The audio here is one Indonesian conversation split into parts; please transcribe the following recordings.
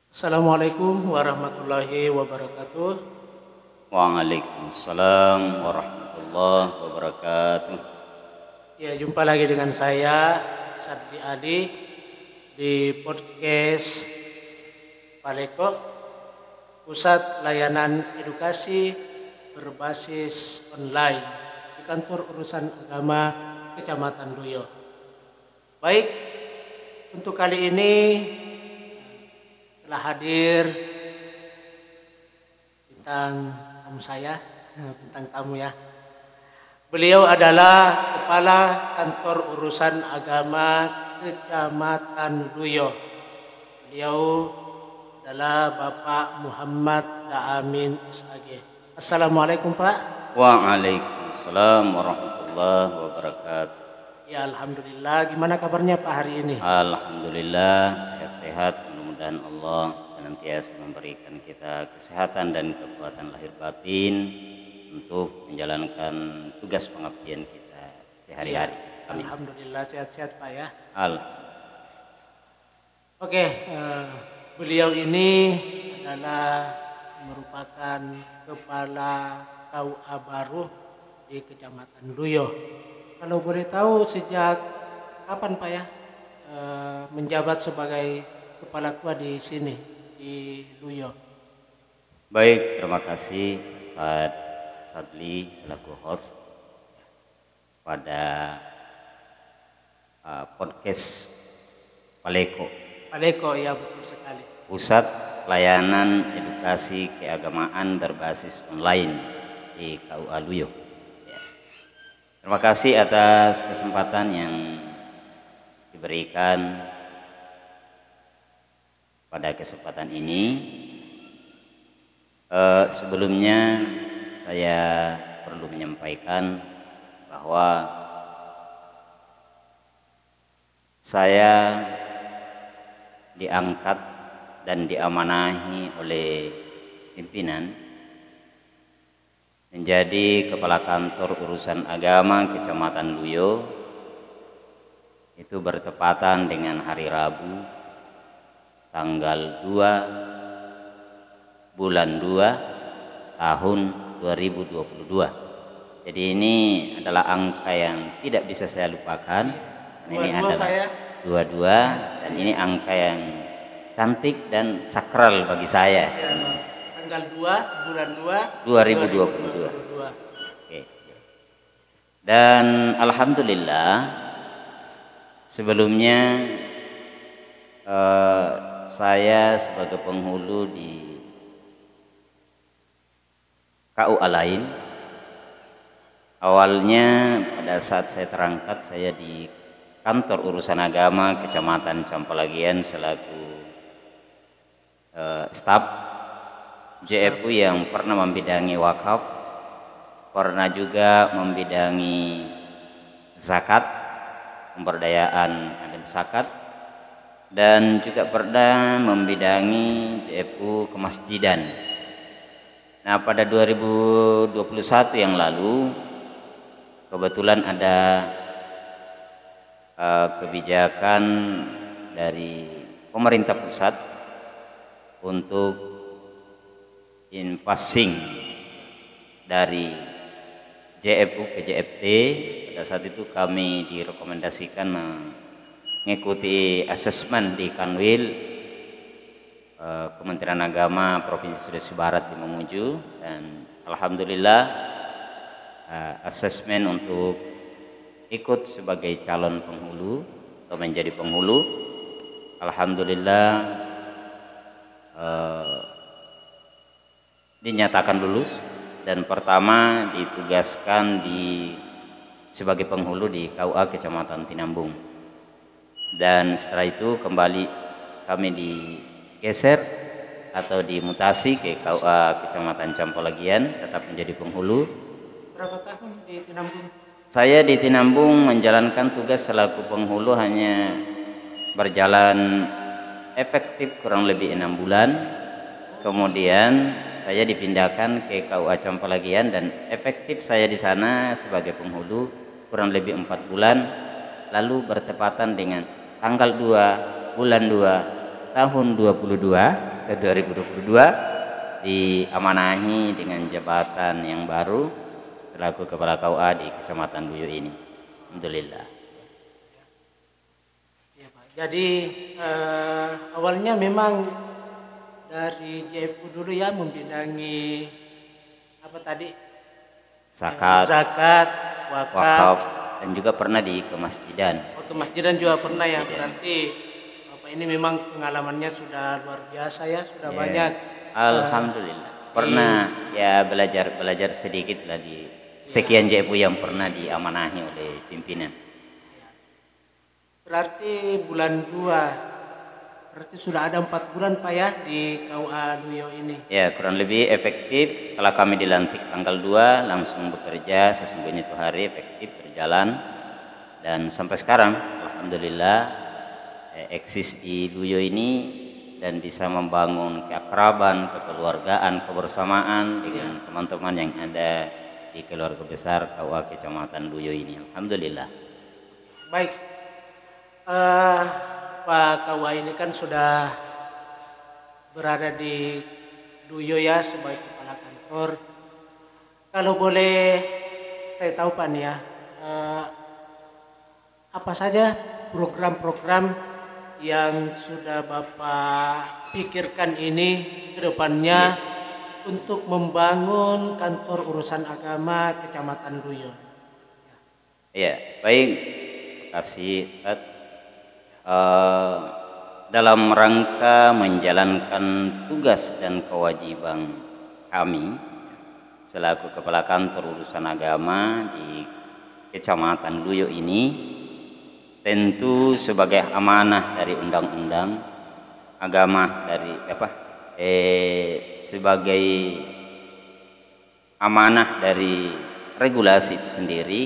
Assalamualaikum warahmatullahi wabarakatuh. Waalaikumsalam warahmatullahi wabarakatuh. Ya, jumpa lagi dengan saya Sadli Ali di podcast Paleko, Pusat Layanan Edukasi Berbasis Online di Kantor Urusan Agama Kecamatan Luyo. Baik, untuk kali ini telah hadir bintang tamu saya, bintang tamu ya. Beliau adalah Kepala Kantor Urusan Agama Kecamatan Luyo. Beliau adalah Bapak Muhammad Daamin SAG. Assalamualaikum Pak. Waalaikumsalam warahmatullahi wabarakatuh. Ya, alhamdulillah. Gimana kabarnya Pak hari ini? Alhamdulillah sehat-sehat. Mudah-mudahan Allah senantiasa memberikan kita kesehatan dan kekuatan lahir batin untuk menjalankan tugas pengabdian kita sehari-hari. Ya, alhamdulillah sehat-sehat Pak ya. Oke, beliau ini adalah merupakan kepala KUA baru di Kecamatan Luyo. Kalau boleh tahu sejak kapan Pak ya menjabat sebagai kepala KUA di sini di Luyo? Baik, terima kasih Ustadz Sadli selaku host pada podcast Paleko. Paleko ya, betul sekali. Pusat Layanan Edukasi Keagamaan Berbasis Online di KUA Luyo. Ya. Terima kasih atas kesempatan yang diberikan pada kesempatan ini. Sebelumnya saya perlu menyampaikan bahwa saya diangkat dan diamanahi oleh pimpinan menjadi Kepala Kantor Urusan Agama Kecamatan Luyo. Itu bertepatan dengan hari Rabu tanggal 2 bulan 2 tahun 2022. Jadi ini adalah angka yang tidak bisa saya lupakan. Ini adalah 22 dan ini angka yang cantik dan sakral bagi saya. Tanggal 2 bulan 2 2022. Oke. Dan alhamdulillah sebelumnya saya sebagai penghulu di KUA lain, awalnya pada saat saya terangkat saya di Kantor Urusan Agama Kecamatan Campalagian selaku staf JFU yang pernah membidangi wakaf, pernah juga membidangi zakat, pemberdayaan agen zakat, dan juga pernah membidangi JFU kemasjidan. Nah, pada 2021 yang lalu kebetulan ada kebijakan dari pemerintah pusat untuk invasing dari JFU ke JFT. Pada saat itu kami direkomendasikan mengikuti asesmen di Kanwil Kementerian Agama Provinsi Sulawesi Barat di Mamuju, dan alhamdulillah asesmen untuk ikut sebagai calon penghulu atau menjadi penghulu alhamdulillah dinyatakan lulus, dan pertama ditugaskan sebagai penghulu di KUA Kecamatan Tinambung, dan setelah itu kembali kami digeser atau dimutasi ke KUA Kecamatan Campalagian, tetap menjadi penghulu. Berapa tahun di Tinambung? Saya di Tinambung menjalankan tugas selaku penghulu hanya berjalan efektif kurang lebih 6 bulan. Kemudian saya dipindahkan ke KUA Campalagian dan efektif saya di sana sebagai penghulu kurang lebih 4 bulan, lalu bertepatan dengan tanggal 2 bulan 2 tahun 2022 diamanahi dengan jabatan yang baru selaku Kepala KUA di Kecamatan Luyo ini. Alhamdulillah. Ya, Pak. Jadi awalnya memang dari JFU dulu ya membidangi apa tadi? Zakat, wakaf, dan juga pernah di kemasjidan. Oh, kemasjidan juga pernah ya. Berarti Bapak ini memang pengalamannya sudah luar biasa ya, sudah banyak. Alhamdulillah. Pernah ya belajar sedikit lah di sekian JFU yang pernah diamanahi oleh pimpinan. Berarti bulan 2, berarti sudah ada 4 bulan Pak ya di KUA Luyo ini. Ya, kurang lebih efektif setelah kami dilantik tanggal 2 langsung bekerja, sesungguhnya itu hari efektif berjalan dan sampai sekarang alhamdulillah eksis di Luyo ini dan bisa membangun keakraban, kekeluargaan, kebersamaan dengan teman-teman yang ada di keluarga besar KUA Kecamatan Luyo ini. Alhamdulillah. Baik, Pak KUA ini kan sudah berada di Luyo ya sebagai kepala kantor. Kalau boleh saya tahu Pak nih ya, apa saja program-program yang sudah Bapak pikirkan ini ke depannya untuk membangun kantor urusan agama Kecamatan Luyo? Ya, baik. Terima kasih, Ustaz. Dalam rangka menjalankan tugas dan kewajiban kami selaku Kepala Kantor Urusan Agama di Kecamatan Luyo ini, tentu sebagai amanah dari undang-undang agama sebagai amanah dari regulasi itu sendiri,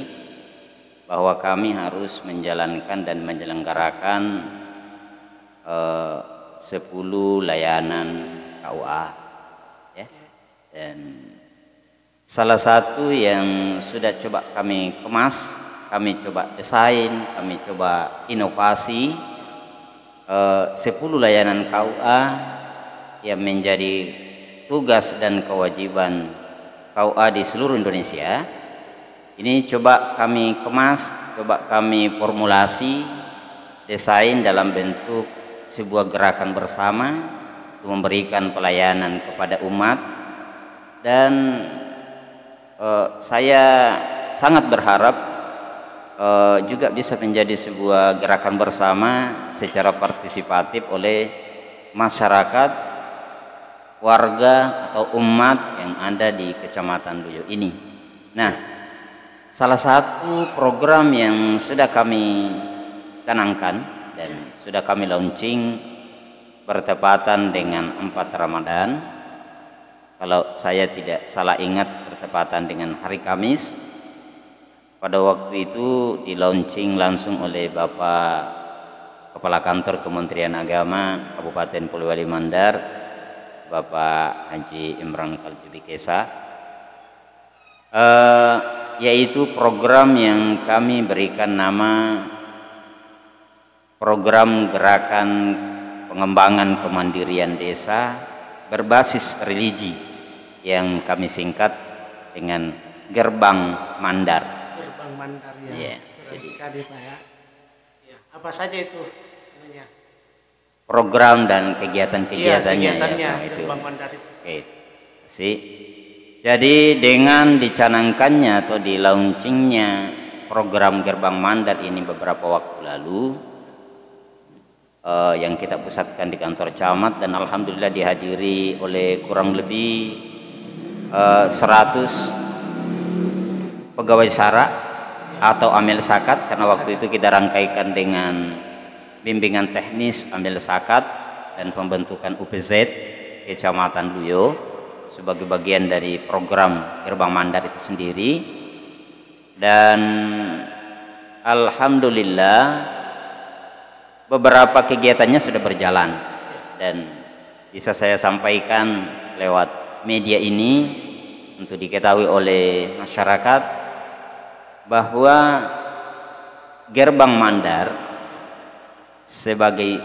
bahwa kami harus menjalankan dan menyelenggarakan 10 layanan KUA ya. Dan salah satu yang sudah coba kami kemas, kami coba desain, kami coba inovasi 10 layanan KUA yang menjadi tugas dan kewajiban KUA di seluruh Indonesia. Ini coba kami kemas, coba kami formulasi, desain dalam bentuk sebuah gerakan bersama untuk memberikan pelayanan kepada umat. Dan saya sangat berharap juga bisa menjadi sebuah gerakan bersama secara partisipatif oleh masyarakat, warga atau umat yang ada di Kecamatan Luyo ini. Nah, salah satu program yang sudah kami canangkan dan sudah kami launching bertepatan dengan 4 Ramadan, kalau saya tidak salah ingat bertepatan dengan hari Kamis. Pada waktu itu di launching langsung oleh Bapak Kepala Kantor Kementerian Agama Kabupaten Polewali Mandar, Bapak Haji Imran Kaljubi Kesa, yaitu program yang kami berikan nama Program Gerakan Pengembangan Kemandirian Desa Berbasis Religi, yang kami singkat dengan Gerbang Mandar. Gerbang Mandar ya. Yeah. Keren sekali Pak ya. Apa saja itu namanya? Program dan kegiatan-kegiatannya kegiatannya, ya, itu. Gerbang Mandar itu. Oke. Jadi dengan dicanangkannya atau di launchingnya program Gerbang Mandar ini beberapa waktu lalu, yang kita pusatkan di kantor camat, dan alhamdulillah dihadiri oleh kurang lebih 100 pegawai syara atau amil zakat, karena waktu itu kita rangkaikan dengan bimbingan teknis amil zakat dan pembentukan UPZ Kecamatan Luyo sebagai bagian dari program Gerbang Mandar itu sendiri. Dan alhamdulillah beberapa kegiatannya sudah berjalan, dan bisa saya sampaikan lewat media ini untuk diketahui oleh masyarakat bahwa Gerbang Mandar sebagai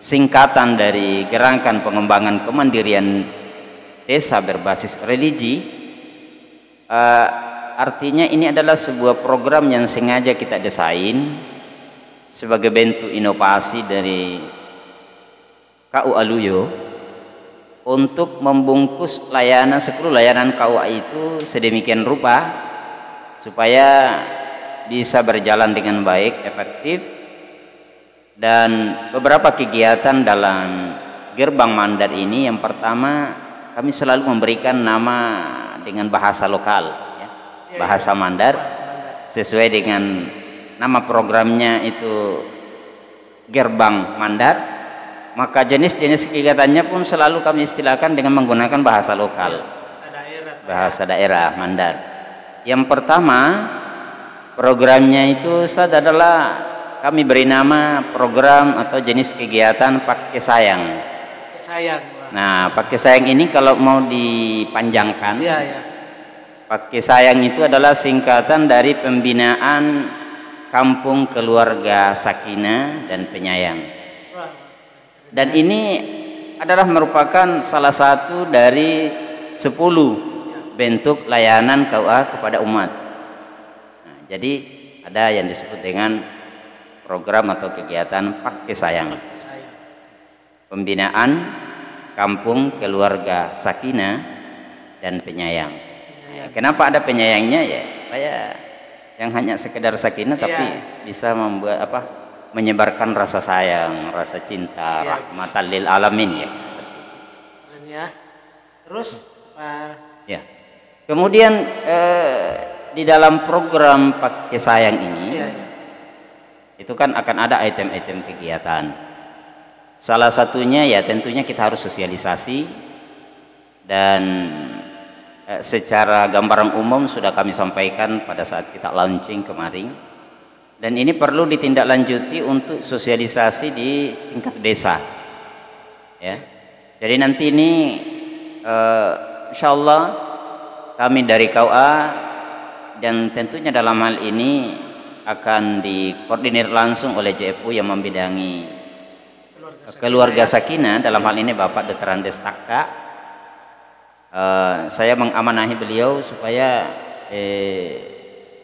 singkatan dari Gerakan Pengembangan Kemandirian Desa Berbasis Religi, artinya ini adalah sebuah program yang sengaja kita desain sebagai bentuk inovasi dari KUA Luyo untuk membungkus layanan 10 layanan KUA itu sedemikian rupa supaya bisa berjalan dengan baik, efektif, dan beberapa kegiatan dalam Gerbang Mandar ini, yang pertama kami selalu memberikan nama dengan bahasa lokal, ya, bahasa Mandar, sesuai dengan nama programnya itu Gerbang Mandar. Maka jenis-jenis kegiatannya pun selalu kami istilahkan dengan menggunakan bahasa lokal, bahasa daerah Mandar. Yang pertama programnya itu Ustaz adalah kami beri nama program atau jenis kegiatan Pakai Sayang. Nah, Pakai Sayang ini kalau mau dipanjangkan, Pakai Sayang itu adalah singkatan dari pembinaan Kampung Keluarga Sakinah dan Penyayang. Dan ini adalah merupakan salah satu dari 10 bentuk layanan KUA kepada umat. Nah, jadi ada yang disebut dengan program atau kegiatan Pakai Sayang, pembinaan Kampung Keluarga Sakinah dan Penyayang. Nah, kenapa ada penyayangnya? Ya supaya yang hanya sekedar sakinah tapi bisa membuat menyebarkan rasa sayang, rasa cinta, rahmatan lil alamin, ya. Terus ya. Kemudian di dalam program Pakai Sayang ini itu kan akan ada item-item kegiatan. Salah satunya ya tentunya kita harus sosialisasi, dan secara gambaran umum sudah kami sampaikan pada saat kita launching kemarin. Dan ini perlu ditindaklanjuti untuk sosialisasi di tingkat desa, ya. Jadi nanti ini insya Allah kami dari KUA, dan tentunya dalam hal ini akan dikoordinir langsung oleh JFU yang membidangi Keluarga Sakinah, dalam hal ini Bapak Dr. Andes Taka. Saya mengamanahi beliau supaya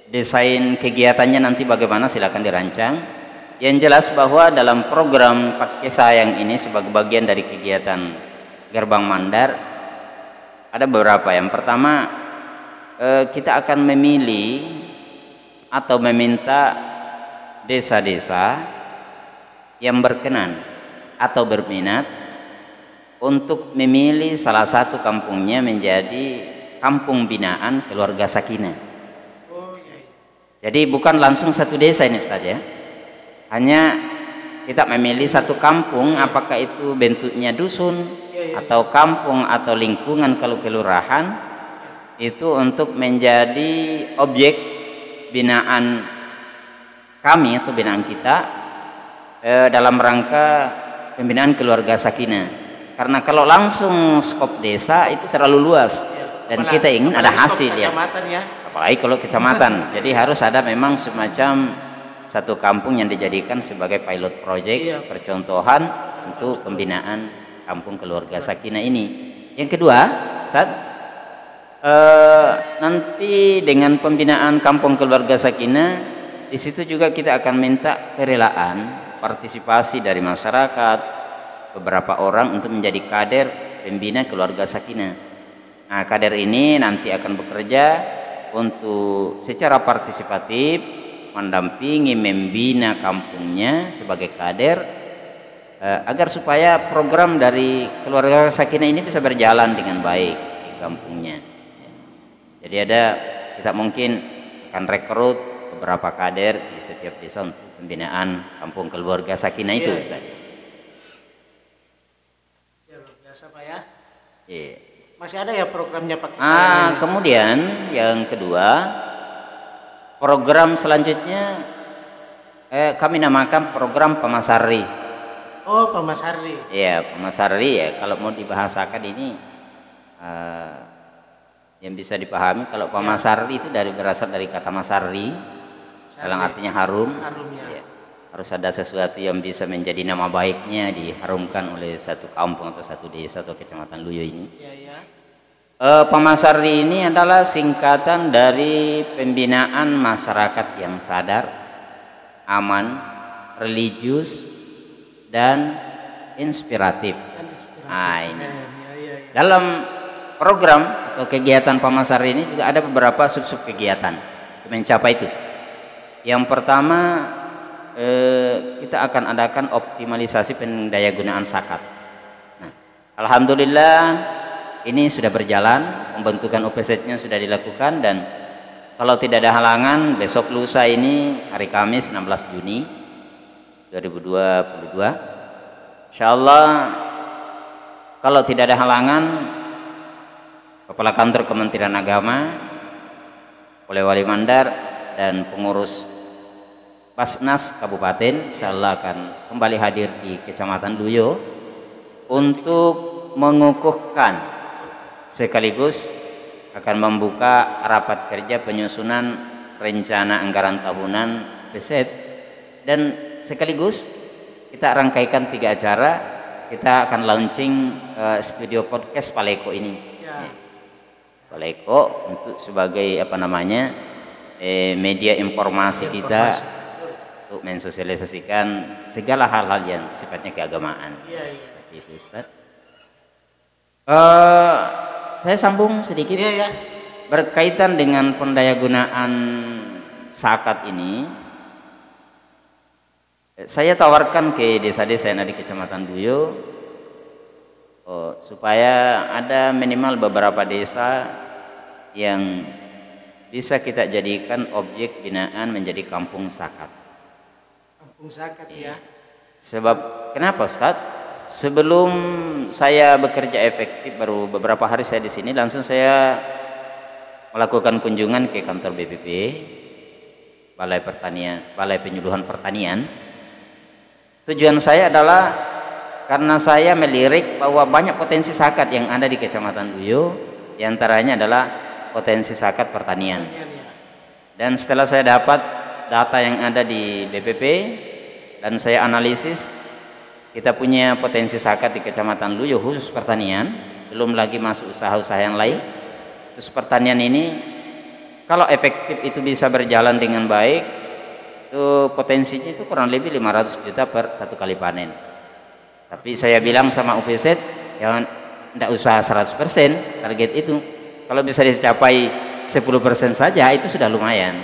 desain kegiatannya nanti bagaimana silakan dirancang. Yang jelas bahwa dalam program Pakai Sayang ini sebagai bagian dari kegiatan Gerbang Mandar ada beberapa. Yang pertama, kita akan memilih atau meminta desa-desa yang berkenan atau berminat untuk memilih salah satu kampungnya menjadi kampung binaan Keluarga Sakinah. Jadi bukan langsung satu desa ini Ustaz, ya. Hanya kita memilih satu kampung, apakah itu bentuknya dusun atau kampung atau lingkungan kalau kelurahan, itu untuk menjadi objek binaan kami atau binaan kita dalam rangka pembinaan Keluarga Sakinah. Karena kalau langsung skop desa itu terlalu luas, dan kita ingin ada hasil, ya. Apalagi kalau kecamatan. Jadi harus ada memang semacam satu kampung yang dijadikan sebagai pilot project, percontohan untuk pembinaan Kampung Keluarga Sakinah ini. Yang kedua, Ustaz, nanti dengan pembinaan Kampung Keluarga Sakinah, di situ juga kita akan minta kerelaan, partisipasi dari masyarakat, beberapa orang untuk menjadi kader pembina Keluarga Sakinah. Nah, kader ini nanti akan bekerja untuk secara partisipatif mendampingi, membina kampungnya sebagai kader, agar supaya program dari Keluarga Sakinah ini bisa berjalan dengan baik di kampungnya. Jadi kita mungkin akan rekrut beberapa kader di setiap desa untuk pembinaan Kampung Keluarga Sakinah itu, Ustaz. Ya, biasa Pak, ya. Iya. Masih ada ya programnya Pakai Sayang? Kemudian yang kedua, program selanjutnya kami namakan program Pemasari. Oh, Pemasari. Iya, Pemasari, ya. Kalau mau dibahasakan ini yang bisa dipahami, kalau Pemasari itu berasal dari kata masari, dalam artinya harum. Harumnya. Ya. Harus ada sesuatu yang bisa menjadi nama baiknya diharumkan oleh satu kampung atau satu desa atau kecamatan Luyo ini. Ya, ya. Pamasari ini adalah singkatan dari pembinaan masyarakat yang sadar, aman, religius, dan inspiratif. Nah, ini. Ya. Dalam program atau kegiatan Pamasari ini juga ada beberapa sub-sub kegiatan mencapai itu. Yang pertama, kita akan adakan optimalisasi pendayagunaan zakat. Nah, alhamdulillah ini sudah berjalan, pembentukan OPZ-nya sudah dilakukan, dan kalau tidak ada halangan besok lusa ini hari Kamis 16 Juni 2022 insyaallah, kalau tidak ada halangan, Kepala Kantor Kementerian Agama, oleh Wali Mandar dan pengurus Basnas Kabupaten insyaallah akan kembali hadir di Kecamatan Luyo untuk mengukuhkan sekaligus akan membuka rapat kerja penyusunan rencana anggaran tahunan PSET, dan sekaligus kita rangkaikan 3 acara. Kita akan launching studio podcast Paleko ini. Ya. Paleko untuk sebagai media informasi kita untuk mensosialisasikan segala hal-hal yang sifatnya keagamaan. Iya. Itu Ustaz. Saya sambung sedikit. Iya. Berkaitan dengan pendayagunaan zakat ini, saya tawarkan ke desa-desa yang ada di Kecamatan Luyo supaya ada minimal beberapa desa yang bisa kita jadikan objek binaan menjadi kampung zakat. Kampung zakat ya. Sebab kenapa Ustaz? Sebelum saya bekerja efektif, baru beberapa hari saya di sini, langsung saya melakukan kunjungan ke kantor BPP, Balai Penyuluhan Pertanian. Tujuan saya adalah karena saya melirik bahwa banyak potensi zakat yang ada di Kecamatan Luyo, diantaranya adalah potensi zakat pertanian. Dan setelah saya dapat data yang ada di BPP dan saya analisis, kita punya potensi zakat di Kecamatan Luyo khusus pertanian, belum lagi masuk usaha-usaha yang lain. Khusus pertanian ini kalau efektif itu bisa berjalan dengan baik, itu potensinya itu kurang lebih 500 juta per satu kali panen. Tapi saya bilang sama UPZ, jangan, tidak usah 100% target itu. Kalau bisa dicapai 10% saja itu sudah lumayan.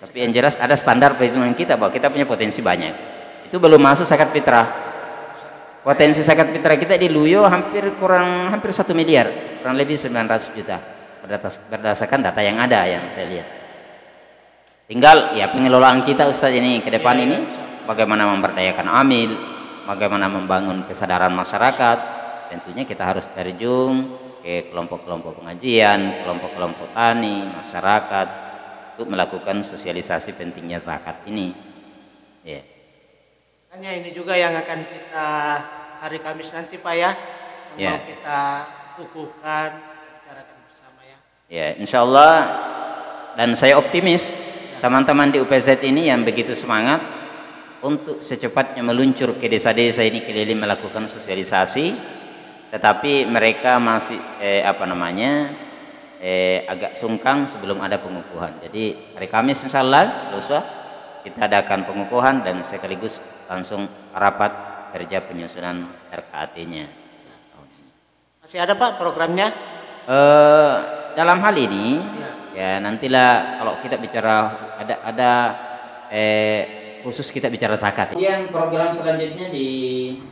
Tapi yang jelas ada standar perhitungan kita bahwa kita punya potensi banyak. Itu belum masuk zakat fitrah. Potensi zakat fitrah kita di Luyo hampir 1 miliar, kurang lebih 900 juta berdasarkan data yang ada yang saya lihat. Tinggal ya pengelolaan kita Ustaz ini ke depan ini, bagaimana memberdayakan amil, bagaimana membangun kesadaran masyarakat. Tentunya kita harus terjun ke kelompok-kelompok pengajian, kelompok-kelompok tani, masyarakat untuk melakukan sosialisasi pentingnya zakat ini. Ya. Hanya ini juga yang akan kita hari Kamis nanti Pak ya, mau kita kukuhkan, bicarakan bersama ya. Ya, insya Allah, dan saya optimis teman-teman di UPZ ini yang begitu semangat untuk secepatnya meluncur ke desa-desa ini keliling melakukan sosialisasi, tetapi mereka masih agak sungkan sebelum ada pengukuhan. Jadi hari Kamis insya Allah lusa kita adakan pengukuhan dan sekaligus langsung rapat kerja penyusunan RKAT-nya. Masih ada Pak programnya? Dalam hal ini ya nantilah kalau kita bicara ada khusus kita bicara zakat. Yang program selanjutnya di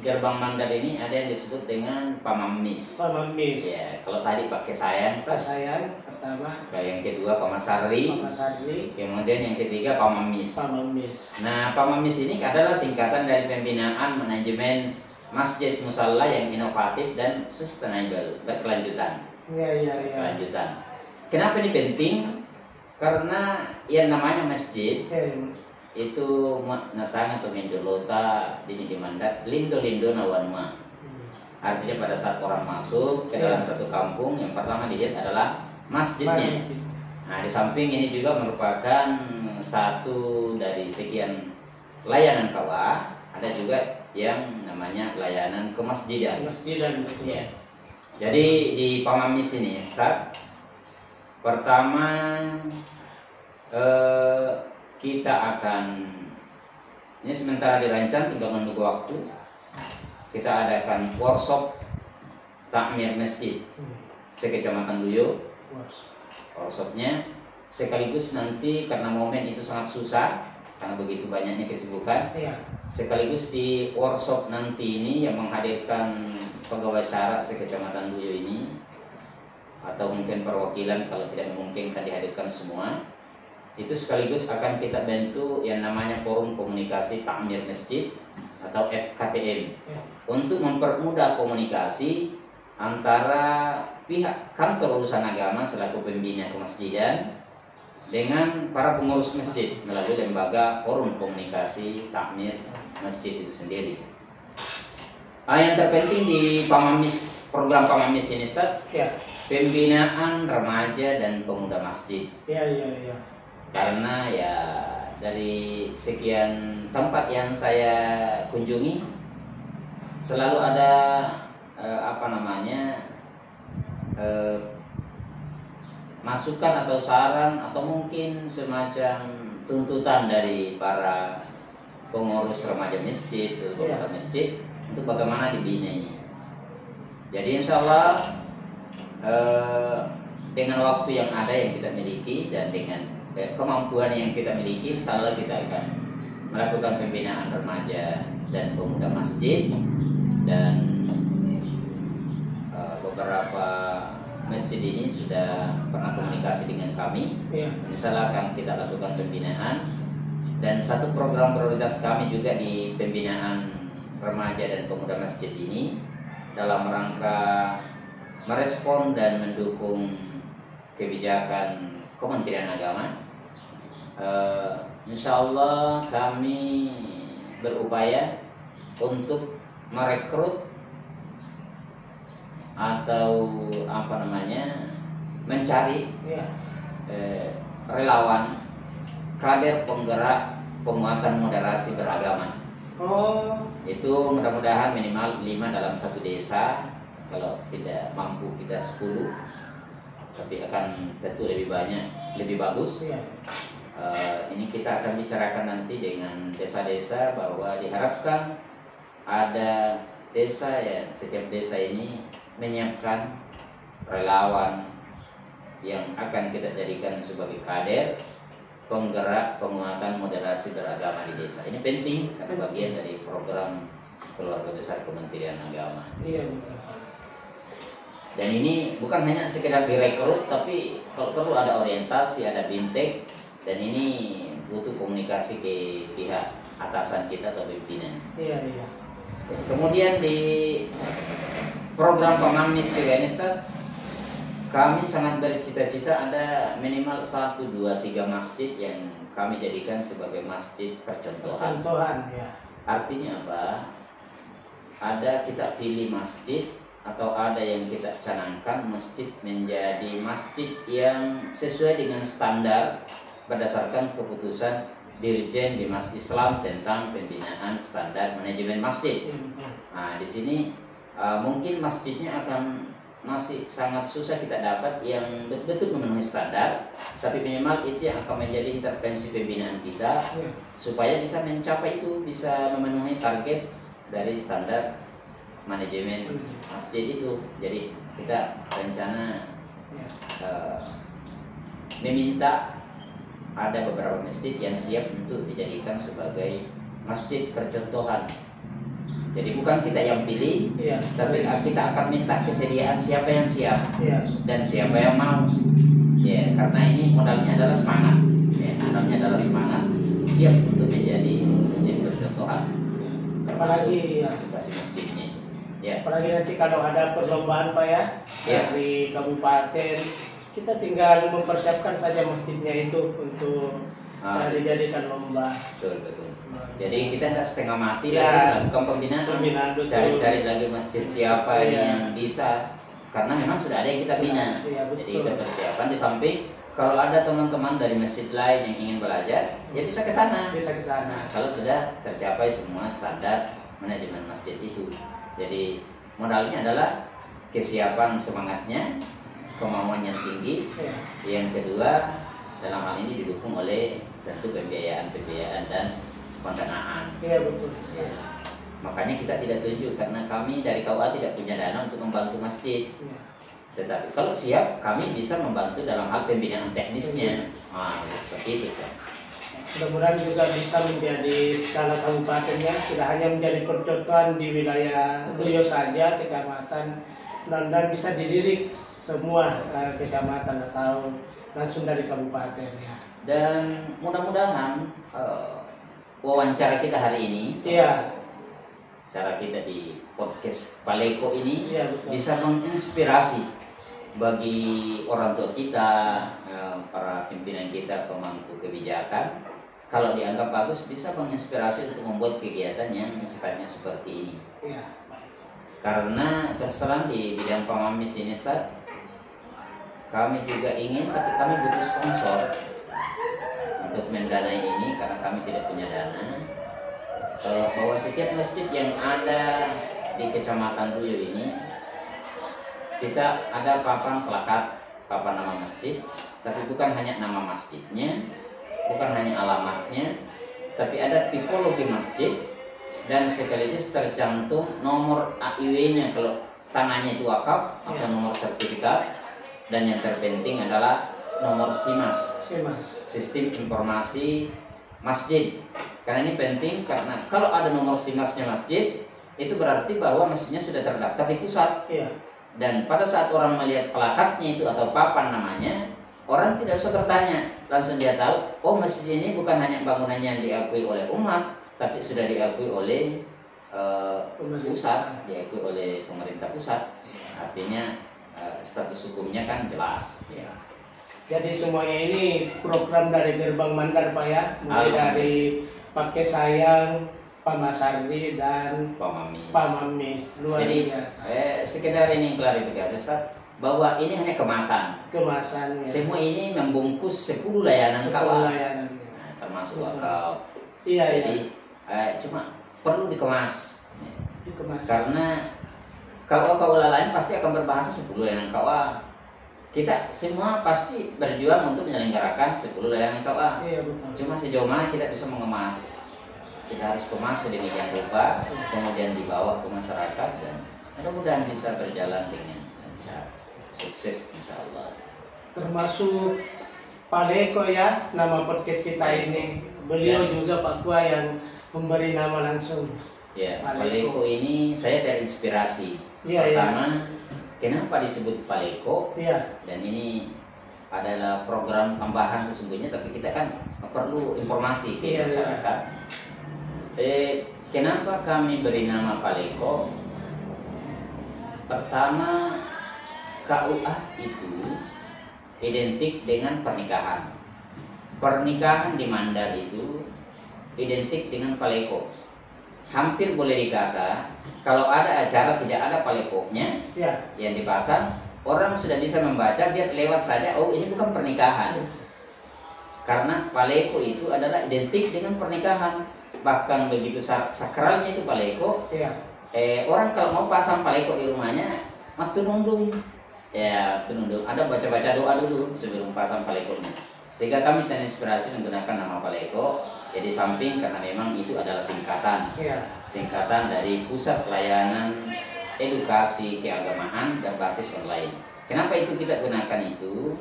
Gerbang Mandar ini ada yang disebut dengan Pamamis. Pamamis. Ya, kalau tadi pakai sayang, sayang pertama. Yang kedua Pamasari. Kemudian yang ketiga Pamamis. Nah, Pamamis ini adalah singkatan dari pembinaan manajemen masjid musalla yang inovatif dan sustainable, berkelanjutan. Kelanjutan. Kenapa ini penting? Karena yang namanya masjid itu nasang atau mendolota di Mandar lindo nawanma. Artinya pada saat orang masuk ke dalam satu kampung, yang pertama dilihat adalah masjidnya. Nah, di samping ini juga merupakan satu dari sekian layanan KUA, ada juga yang namanya layanan kemasjidan. Kemasjidan, betul. Ya. Jadi di Pamamis ini, Ustaz, pertama kita akan, ini sementara dirancang tinggal menunggu waktu, kita adakan workshop takmir masjid sekecamatan Duyo. Workshopnya sekaligus nanti karena momen itu sangat susah karena begitu banyaknya kesibukan, sekaligus di workshop nanti ini yang menghadirkan pegawai syara sekecamatan Duyo ini atau mungkin perwakilan kalau tidak memungkinkan dihadirkan semua, itu sekaligus akan kita bentuk yang namanya forum komunikasi takmir masjid atau FKTM untuk mempermudah komunikasi antara pihak kantor urusan agama selaku pembina kemasjidan dengan para pengurus masjid melalui lembaga forum komunikasi takmir masjid itu sendiri. Yang terpenting di Pamamis, program Pamamis ini, Ustaz, pembinaan remaja dan pemuda masjid. Karena ya dari sekian tempat yang saya kunjungi selalu ada masukan atau saran atau mungkin semacam tuntutan dari para pengurus remaja masjid atau pemuda masjid untuk bagaimana dibina ini. Jadi insya Allah dengan waktu yang ada yang kita miliki dan dengan kemampuan yang kita miliki, insya Allah kita akan melakukan pembinaan remaja dan pemuda masjid, dan beberapa masjid ini sudah pernah komunikasi dengan kami. Insya Allah akan kita lakukan pembinaan, dan satu program prioritas kami juga di pembinaan remaja dan pemuda masjid ini dalam rangka merespon dan mendukung kebijakan Kementerian Agama. Insya Allah kami berupaya untuk merekrut atau mencari relawan kader penggerak penguatan moderasi beragama. Itu mudah-mudahan minimal 5 dalam satu desa, kalau tidak mampu kita 10, tapi akan tentu lebih banyak lebih bagus. Ini kita akan bicarakan nanti dengan desa-desa bahwa diharapkan ada desa, ya setiap desa ini menyiapkan relawan yang akan kita jadikan sebagai kader penggerak penguatan moderasi beragama di desa. Ini penting karena bagian dari program keluarga besar Kementerian Agama. Dan ini bukan hanya sekedar direkrut, tapi kalau perlu ada orientasi, ada bimtek, dan ini butuh komunikasi ke pihak atasan kita atau pimpinan. Kemudian di program Pamamis juga ini, Ustaz, kami sangat bercita-cita ada minimal 1, 2, 3 masjid yang kami jadikan sebagai masjid percontohan. Artinya apa? Ada kita pilih masjid atau ada yang kita canangkan masjid menjadi masjid yang sesuai dengan standar berdasarkan keputusan Dirjen Bimas Islam tentang pembinaan standar manajemen masjid. Nah, di sini mungkin masjidnya akan masih sangat susah kita dapat yang betul-betul memenuhi standar, tapi minimal itu yang akan menjadi intervensi pembinaan kita supaya bisa mencapai itu, bisa memenuhi target dari standar manajemen masjid itu. Jadi kita rencana meminta ada beberapa masjid yang siap untuk dijadikan sebagai masjid percontohan. Jadi bukan kita yang pilih, tapi kita akan minta kesediaan siapa yang siap dan siapa yang mau. Karena ini modalnya adalah semangat. Modalnya adalah semangat, siap untuk menjadi masjid percontohan. Apalagi masjidnya itu. Apalagi nanti kalau ada perlombaan Pak dari kabupaten, kita tinggal mempersiapkan saja masjidnya itu untuk dijadikan lomba. Betul. Jadi kita tidak setengah mati lagi melakukan pembinaan, cari-cari lagi masjid siapa yang bisa, karena memang sudah ada yang kita bina. Jadi kita persiapan di samping kalau ada teman-teman dari masjid lain yang ingin belajar, ya bisa ke sana. Bisa ke sana. Kalau sudah tercapai semua standar manajemen masjid itu. Jadi modalnya adalah kesiapan semangatnya, kemauan yang tinggi. Ya. Yang kedua, dalam hal ini didukung oleh tentu pembiayaan dan pendanaan. Iya betul. Ya. Makanya kita tidak tunjuk karena kami dari KUA tidak punya dana untuk membantu masjid. Ya. Tetapi kalau siap, kami bisa membantu dalam hal pembinaan teknisnya. Seperti itu kan. Mudah-mudahan juga bisa menjadi skala kabupatennya, tidak hanya menjadi percontohan di wilayah Duyo saja, kecamatan, dan bisa dilirik semua kecamatan atau langsung dari kabupaten ya. Dan mudah-mudahan wawancara kita hari ini, Iya. cara kita di podcast Paleko ini, Iya, betul. bisa menginspirasi bagi orang tua kita, para pimpinan kita, pemangku kebijakan. Kalau dianggap bagus, bisa menginspirasi untuk membuat kegiatan yang sifatnya seperti ini. Iya. Karena terus terang di bidang pemamis ini, Ustaz, kami juga ingin, tapi kami butuh sponsor untuk mendanai ini karena kami tidak punya dana. Bahwa setiap masjid yang ada di Kecamatan Duyo ini, kita ada papan plakat, papan nama masjid, tapi bukan hanya nama masjidnya, bukan hanya alamatnya, tapi ada tipologi masjid dan sekaligus tercantum nomor AIW-nya kalau tanahnya itu wakaf atau nomor sertifikat, dan yang terpenting adalah nomor SIMAS, Sistem Informasi Masjid. Karena ini penting karena kalau ada nomor SIMAS-nya masjid, itu berarti bahwa masjidnya sudah terdaftar di pusat. Iya. Dan pada saat orang melihat plakatnya itu atau papan namanya, orang tidak usah bertanya, langsung dia tahu, oh masjid ini bukan hanya bangunannya yang diakui oleh umat, tapi sudah diakui oleh pusat, diakui oleh pemerintah pusat. Artinya status hukumnya kan jelas. Ya. Jadi semuanya ini program dari Gerbang Mandar Pak ya, mulai dari Pak Kesayang, Pak Masardi dan Pak Mamis. Luar biasa. Sekedar ini klarifikasi Ustaz, bahwa ini hanya kemasan. Kemasannya. Semua ini membungkus 10 layanan KUA. Nah, termasuk wakaf. Iya. Jadi cuma perlu dikemas. Dikemas. Karena KUA lain pasti akan berbahasa 10 layanan KUA. Kita semua pasti berjuang untuk menyelenggarakan 10 layanan KUA. Iya, betul. Cuma sejauh mana kita bisa mengemas. Kita harus kemas sedemikian rupa, kemudian dibawa ke masyarakat, dan mudah-mudahan bisa berjalan dengan lancar, sukses insya Allah. Termasuk Paleko ya, nama podcast kita ini. Beliau juga Pak Kua yang memberi nama langsung. Ya, Paleko ini saya terinspirasi. Ya, pertama, kenapa disebut Paleko? Ya. Dan ini adalah program tambahan sesungguhnya, tapi kita kan perlu informasi ke masyarakat. Kenapa kami beri nama Paleko? Pertama, KUA itu identik dengan pernikahan. Pernikahan di Mandar itu identik dengan Paleko. Hampir boleh dikata kalau ada acara tidak ada Palekonya yang dipasang, orang sudah bisa membaca biar lewat saja, oh ini bukan pernikahan. Karena Paleko itu adalah identik dengan pernikahan. Bahkan begitu sakralnya itu Paleko. Orang kalau mau pasang Paleko di rumahnya, tunundung. Ya, tunundung. Ada baca-baca doa dulu sebelum pasang Palekonya. Sehingga kami terinspirasi menggunakan nama Paleko. Jadi samping karena memang itu adalah singkatan. Singkatan dari Pusat Pelayanan Edukasi Keagamaan Berbasis Online. Kenapa itu kita gunakan itu?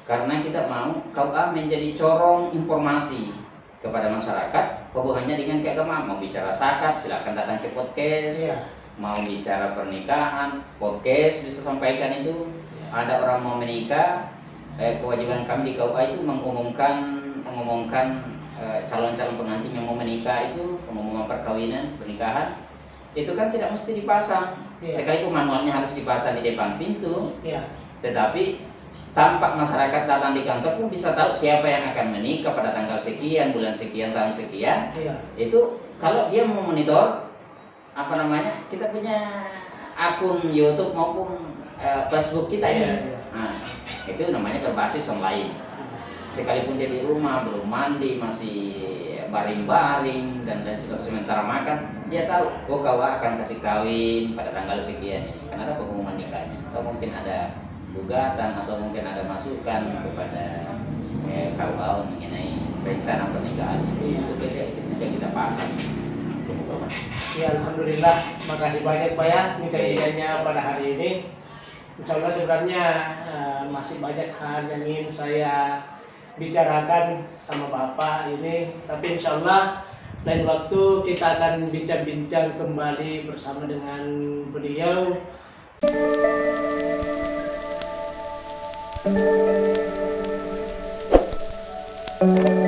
Karena kita mau KUA menjadi corong informasi kepada masyarakat hubungannya dengan keagamaan. Mau bicara zakat, silakan datang ke podcast. Mau bicara pernikahan, podcast bisa sampaikan itu. Ada orang mau menikah, kewajiban kami di KUA itu mengumumkan calon-calon pengantin yang mau menikah itu, pengumuman perkawinan, pernikahan. Itu kan tidak mesti dipasang. Sekalipun manualnya harus dipasang di depan pintu. Tetapi tampak masyarakat datang di kantor pun bisa tahu siapa yang akan menikah pada tanggal sekian, bulan sekian, tahun sekian. Itu kalau dia memonitor kita punya akun YouTube maupun Facebook kita ya. Nah, itu namanya berbasis online. sekalipun dia di rumah belum mandi, masih baring-baring dan sementara makan, dia tahu oh kau akan kasih kawin pada tanggal sekian ini, karena ada pengumuman nikahnya, atau mungkin ada gugatan atau mungkin ada masukan kepada KUA mengenai rencana pernikahan itu biasanya kita pasang. Ya, alhamdulillah, makasih banyak Pak ya minta-mintanya pada hari ini. Insya Allah sebenarnya masih banyak hal yang ingin saya bicarakan sama Bapak ini, tapi insya Allah lain waktu kita akan bincang-bincang kembali bersama dengan beliau. Thank you.